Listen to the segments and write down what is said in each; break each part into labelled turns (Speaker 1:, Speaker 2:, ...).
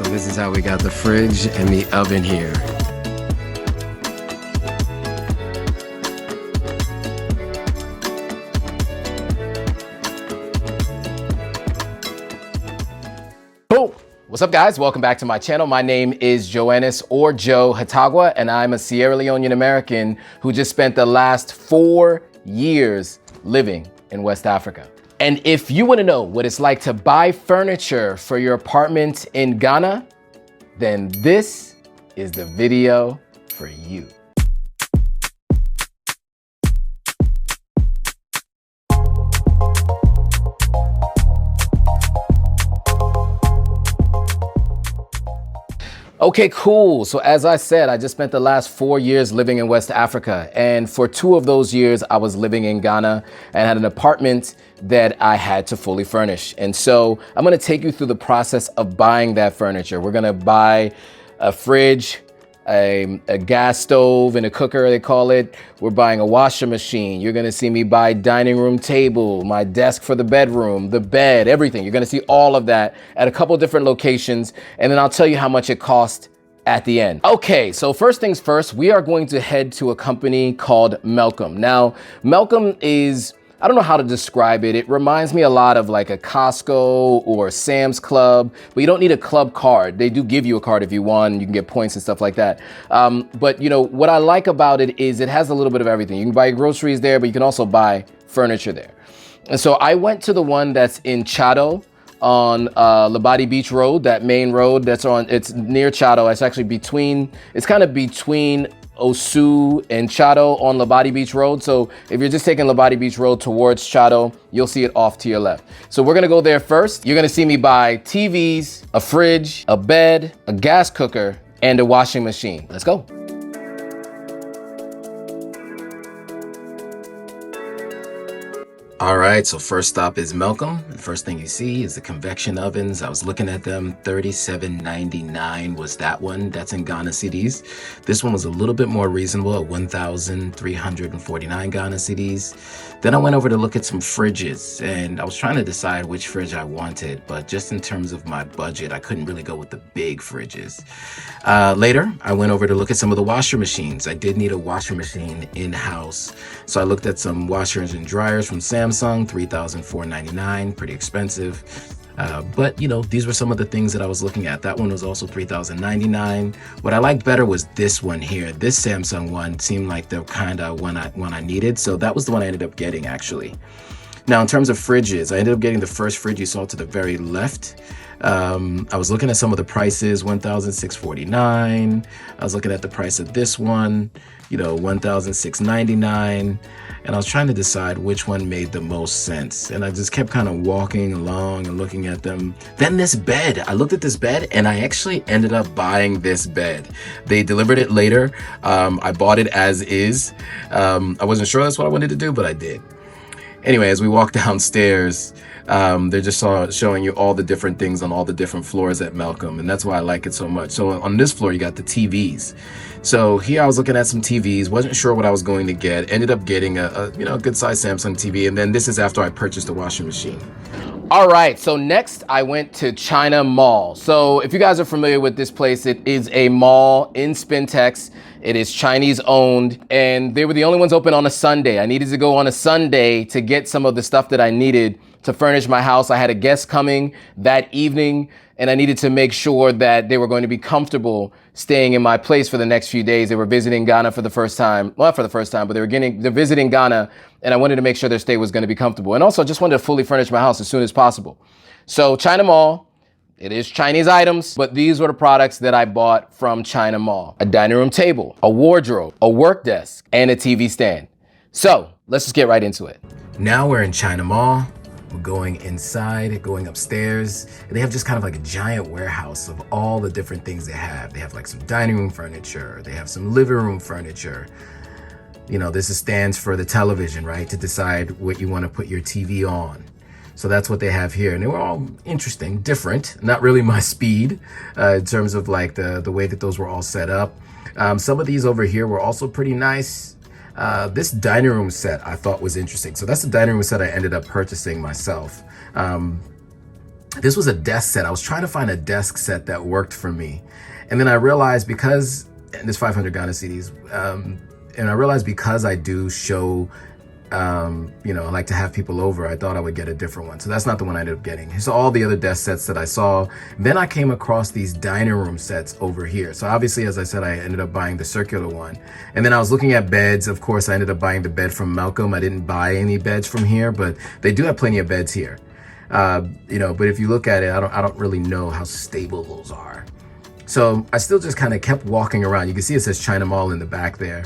Speaker 1: So this is how we got the fridge and the oven here. Boom! What's up, guys? Welcome back to my channel. My name is Joannis or Joe Hatagwa, and I'm a Sierra Leonean American who just spent the last 4 years living in West Africa. And if you want to know what it's like to buy furniture for your apartment in Ghana, then this is the video for you. Okay, cool. So as I said, I just spent the last 4 years living in West Africa. And for 2 of those years, I was living in Ghana and had an apartment that I had to fully furnish. And so I'm gonna take you through the process of buying that furniture. We're gonna buy a fridge, a gas stove and a cooker, they call it. We're buying a washer machine. You're gonna see me buy dining room table, my desk for the bedroom, the bed, everything. You're gonna see all of that at a couple different locations, and then I'll tell you how much it cost at the end. Okay, so first things first, we are going to head to a company called Melcom. Now, Melcom is, I don't know how to describe it. It reminds me a lot of like a Costco or a Sam's Club, but you don't need a club card. They do give you a card if you want, you can get points and stuff like that. But you know, what I like about it is it has a little bit of everything. You can buy groceries there, but you can also buy furniture there. And so I went to the one that's in Chado on Labadi Beach Road, that main road it's near Chado. It's actually it's kind of between Osu and Chado on Labadi Beach Road. So if you're just taking Labadi Beach Road towards Chado, you'll see it off to your left. So we're gonna go there first. You're gonna see me buy TVs, a fridge, a bed, a gas cooker, and a washing machine. Let's go. All right, so first stop is Melcom. The first thing you see is the convection ovens. I was looking at them, $37.99 was that one. That's in Ghana cedis. This one was a little bit more reasonable at 1,349 Ghana cedis. Then I went over to look at some fridges, and I was trying to decide which fridge I wanted, but just in terms of my budget, I couldn't really go with the big fridges. Later, I went over to look at some of the washer machines. I did need a washer machine in-house, so I looked at some washers and dryers from Samsung, $3,499, pretty expensive. But you know, these were some of the things that I was looking at. That one was also $3,099. What I liked better was this one here. This Samsung one seemed like the kind of one I needed. So that was the one I ended up getting actually. Now, in terms of fridges, I ended up getting the first fridge you saw to the very left. I was looking at some of the prices, $1,649. I was looking at the price of this one, you know, $1,699. And I was trying to decide which one made the most sense. And I just kept kind of walking along and looking at them. Then this bed, I looked at this bed and I actually ended up buying this bed. They delivered it later. I bought it as is. I wasn't sure that's what I wanted to do, but I did. Anyway, as we walk downstairs, they're just showing you all the different things on all the different floors at Melcom, and that's why I like it so much. So on this floor, you got the TVs. So here I was looking at some TVs, wasn't sure what I was going to get, ended up getting a good sized Samsung TV, and then this is after I purchased a washing machine. All right, so next I went to China Mall. So if you guys are familiar with this place, it is a mall in Spintex. It is Chinese owned, and they were the only ones open on a Sunday. I needed to go on a Sunday to get some of the stuff that I needed to furnish my house. I had a guest coming that evening, and I needed to make sure that they were going to be comfortable staying in my place for the next few days. They were visiting Ghana for the first time. Well, not for the first time, but they're visiting Ghana, and I wanted to make sure their stay was going to be comfortable. And also, I just wanted to fully furnish my house as soon as possible. So China Mall, it is Chinese items, but these were the products that I bought from China Mall. A dining room table, a wardrobe, a work desk, and a TV stand. So let's just get right into it. Now we're in China Mall. We're going inside, going upstairs. And they have just kind of like a giant warehouse of all the different things they have. They have like some dining room furniture. They have some living room furniture. You know, this stands for the television, right? To decide what you want to put your TV on. So that's what they have here. And they were all interesting, different, not really my speed in terms of like the way that those were all set up. Some of these over here were also pretty nice. This dining room set I thought was interesting. So that's the dining room set I ended up purchasing myself. This was a desk set. I was trying to find a desk set that worked for me. And then I realized because, and there's 500 Ghana cedis, and I realized because I do show, you know, I like to have people over, I thought I would get a different one. So that's not the one I ended up getting. Here's all the other desk sets that I saw. Then I came across these dining room sets over here. So obviously, as I said, I ended up buying the circular one. And then I was looking at beds. Of course, I ended up buying the bed from Melcom. I didn't buy any beds from here, but they do have plenty of beds here. You know, but if you look at it, I don't really know how stable those are. So I still just kind of kept walking around. You can see it says China Mall in the back there.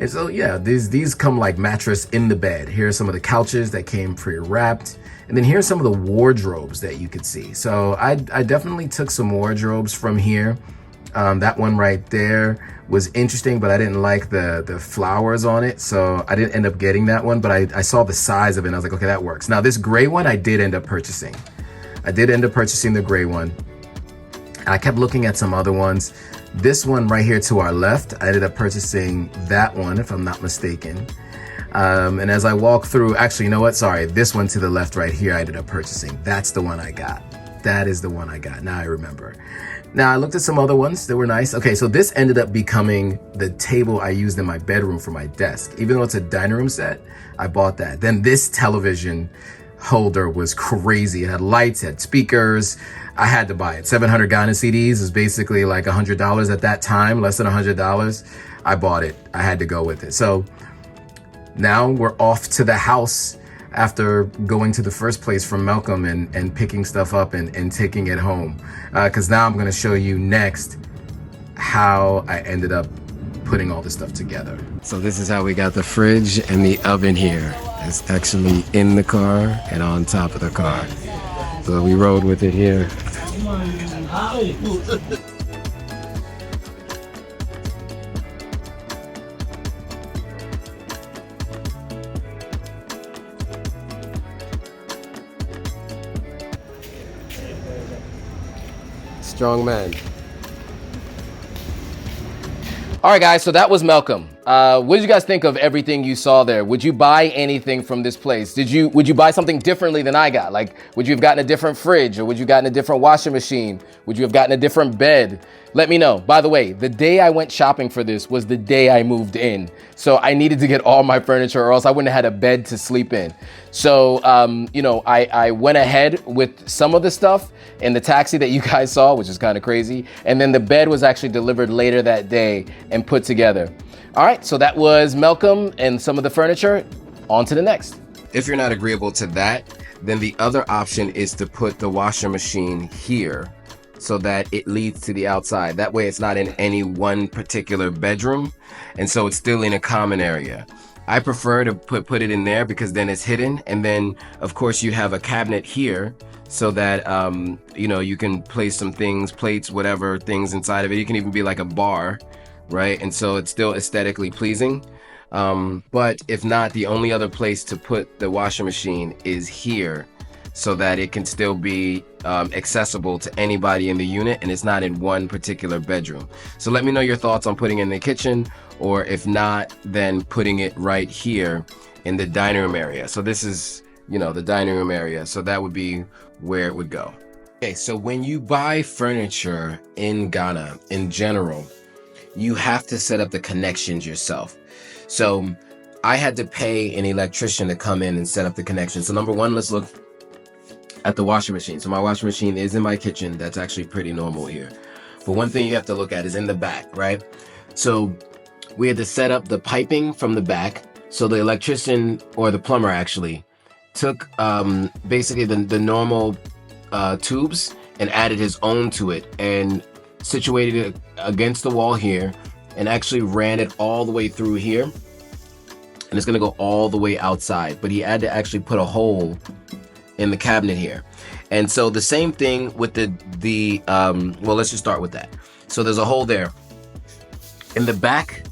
Speaker 1: And so, yeah, these come like mattress in the bed. Here are some of the couches that came pre-wrapped. And then here's some of the wardrobes that you could see. So I definitely took some wardrobes from here. That one right there was interesting, but I didn't like the flowers on it. So I didn't end up getting that one, but I saw the size of it and I was like, okay, that works. Now this gray one, I did end up purchasing. I did end up purchasing the gray one. I kept looking at some other ones. This one right here to our left, I ended up purchasing that one, if I'm not mistaken. And as I walk through, actually, you know what? Sorry, this one to the left right here, I ended up purchasing. That's the one I got. That is the one I got. Now I remember. Now I looked at some other ones that were nice. Okay, so this ended up becoming the table I used in my bedroom for my desk. Even though it's a dining room set, I bought that. Then this television holder was crazy. It had lights, it had speakers. I had to buy it. 700 Ghana cedis is basically like $100 at that time, less than $100. I bought it. I had to go with it. So now we're off to the house after going to the first place from Melcom and picking stuff up and taking it home. Because now I'm going to show you next how I ended up putting all this stuff together. So this is how we got the fridge and the oven here. It's actually in the car and on top of the car. So we rode with it here. Strong man. All right, guys, so that was Melcom. What did you guys think of everything you saw there? Would you buy anything from this place? Would you buy something differently than I got? Like, would you have gotten a different fridge, or would you have gotten a different washing machine? Would you have gotten a different bed? Let me know. By the way, the day I went shopping for this was the day I moved in. So I needed to get all my furniture or else I wouldn't have had a bed to sleep in. So, you know, I went ahead with some of the stuff in the taxi that you guys saw, which is kind of crazy. And then the bed was actually delivered later that day and put together. All right, so that was Melcom and some of the furniture. On to the next. If you're not agreeable to that, then the other option is to put the washing machine here so that it leads to the outside. That way it's not in any one particular bedroom, and so it's still in a common area. I prefer to put it in there because then it's hidden, and then of course you have a cabinet here so that you know, you can place some things, plates, whatever things inside of it. You can even be like a bar, right? And so it's still aesthetically pleasing. But if not, the only other place to put the washing machine is here so that it can still be accessible to anybody in the unit, and it's not in one particular bedroom. So let me know your thoughts on putting it in the kitchen, or if not, then putting it right here in the dining room area. So this is, you know, the dining room area. So that would be where it would go. Okay, so when you buy furniture in Ghana in general, you have to set up the connections yourself. So I had to pay an electrician to come in and set up the connection. So number one, let's look at the washing machine. So my washing machine is in my kitchen. That's actually pretty normal here. But one thing you have to look at is in the back, right? So we had to set up the piping from the back. So the electrician, or the plumber actually, took basically the normal tubes and added his own to it and situated it against the wall here and actually ran it all the way through here. And it's gonna go all the way outside, but he had to actually put a hole in the cabinet here. And so the same thing with the well, let's just start with that. So there's a hole there. In the back,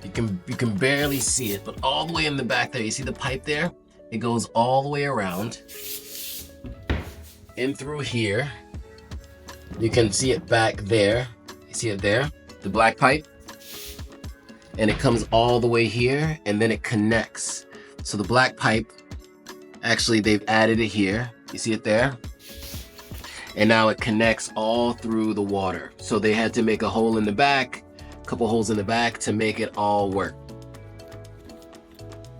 Speaker 1: you can barely see it, but all the way in the back there, you see the pipe there? It goes all the way around in through here. You can see it back there. You see it there? The black pipe. And it comes all the way here, and then it connects. So the black pipe, actually they've added it here. You see it there? and now it connects all through the water. So they had to make a hole in the back, a couple holes in the back to make it all work.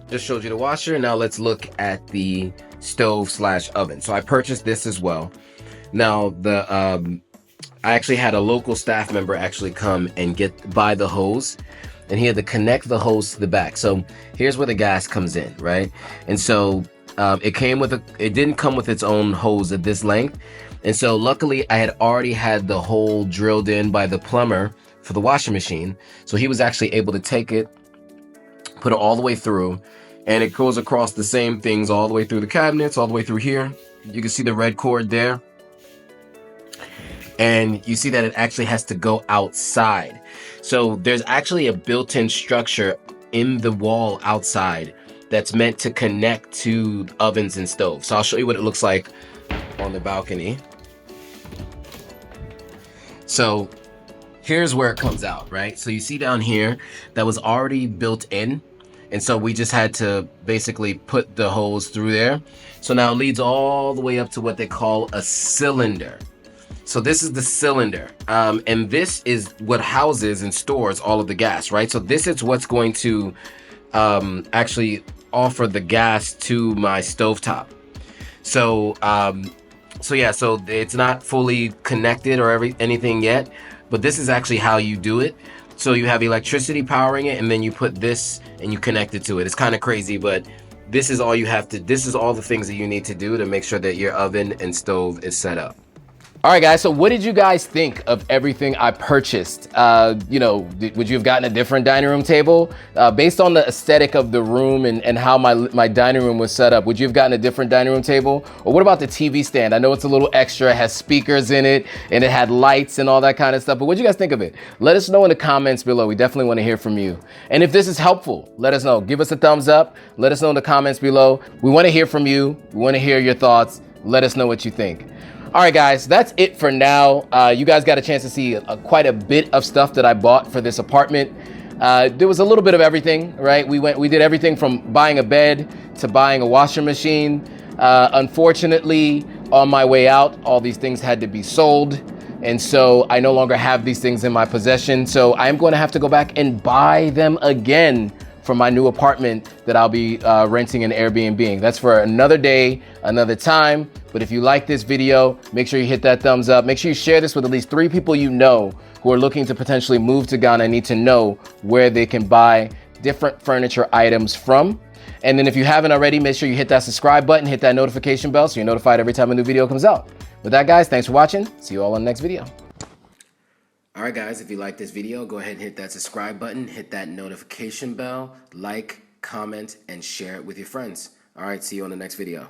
Speaker 1: Just showed you the washer. Now let's look at the stove slash oven. So I purchased this as well. Now the I actually had a local staff member actually come and buy the hose, and he had to connect the hose to the back. So here's where the gas comes in, right? And so it didn't come with its own hose at this length. And so luckily I had already had the hole drilled in by the plumber for the washing machine. So he was actually able to take it, put it all the way through, and it goes across the same things all the way through the cabinets, all the way through here. You can see the red cord there. And you see that it actually has to go outside. So there's actually a built-in structure in the wall outside that's meant to connect to ovens and stoves. So I'll show you what it looks like on the balcony. So here's where it comes out, right? So you see down here, that was already built in. And so we just had to basically put the hose through there. So now it leads all the way up to what they call a cylinder. So this is the cylinder, and this is what houses and stores all of the gas, right? So this is what's going to actually offer the gas to my stovetop. So so it's not fully connected or anything yet, but this is actually how you do it. So you have electricity powering it, and then you put this and you connect it to it. It's kind of crazy, but this is all this is all the things that you need to do to make sure that your oven and stove is set up. All right, guys, so what did you guys think of everything I purchased? Would you have gotten a different dining room table? Based on the aesthetic of the room and how my dining room was set up, would you have gotten a different dining room table? Or what about the TV stand? I know it's a little extra, it has speakers in it, and it had lights and all that kind of stuff, but what do you guys think of it? Let us know in the comments below. We definitely want to hear from you. And if this is helpful, let us know. Give us a thumbs up. Let us know in the comments below. We want to hear from you. We want to hear your thoughts. Let us know what you think. All right, guys, that's it for now. You guys got a chance to see quite a bit of stuff that I bought for this apartment. There was a little bit of everything, right? We did everything from buying a bed to buying a washing machine. Unfortunately, on my way out, all these things had to be sold. And so I no longer have these things in my possession. So I'm going to have to go back and buy them again for my new apartment that I'll be renting and Airbnb. That's for another day, another time. But if you like this video, make sure you hit that thumbs up. Make sure you share this with at least 3 people you know who are looking to potentially move to Ghana and need to know where they can buy different furniture items from. And then if you haven't already, make sure you hit that subscribe button, hit that notification bell so you're notified every time a new video comes out. With that, guys, thanks for watching. See you all on the next video. All right, guys, if you like this video, go ahead and hit that subscribe button, hit that notification bell, like, comment, and share it with your friends. All right, see you on the next video.